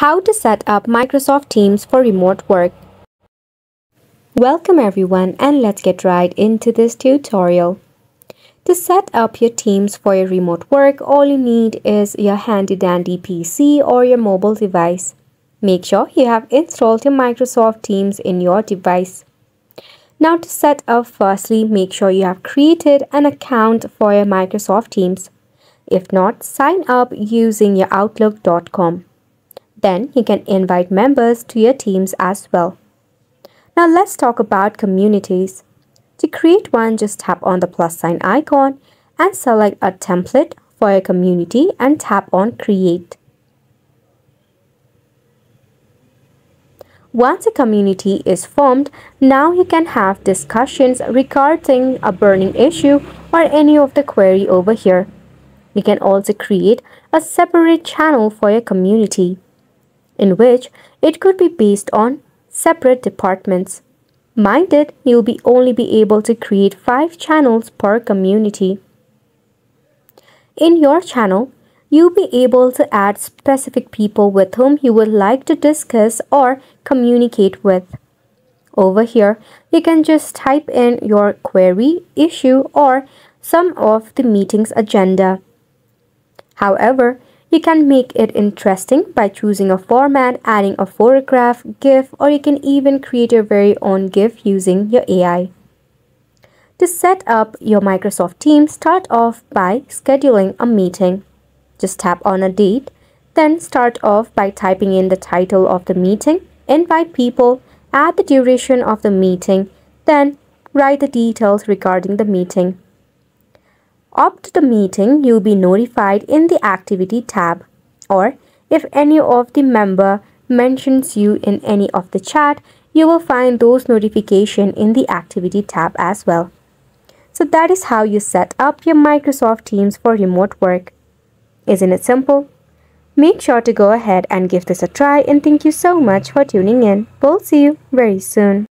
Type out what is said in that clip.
How to set up Microsoft Teams for remote work. Welcome everyone, and let's get right into this tutorial. To set up your Teams for your remote work, all you need is your handy dandy PC or your mobile device. Make sure you have installed your Microsoft Teams in your device. Now to set up, firstly, make sure you have created an account for your Microsoft Teams. If not, sign up using your outlook.com. Then you can invite members to your teams as well. Now let's talk about communities. To create one, just tap on the plus sign icon and select a template for your community and tap on create. Once a community is formed, now you can have discussions regarding a burning issue or any of the query over here. You can also create a separate channel for your community, in which it could be based on separate departments. Mind it, you'll only be able to create 5 channels per community. In your channel, you'll be able to add specific people with whom you would like to discuss or communicate with. Over here, you can just type in your query, issue, or some of the meeting's agenda. However, you can make it interesting by choosing a format, adding a photograph, GIF, or you can even create your very own GIF using your AI. To set up your Microsoft Teams, start off by scheduling a meeting. Just tap on a date, then start off by typing in the title of the meeting, invite people, add the duration of the meeting, then write the details regarding the meeting. Opt the meeting, you'll be notified in the activity tab, or if any of the member mentions you in any of the chat, you will find those notifications in the activity tab as well. So that is how you set up your Microsoft Teams for remote work. Isn't it simple? Make sure to go ahead and give this a try, and thank you so much for tuning in. We'll see you very soon.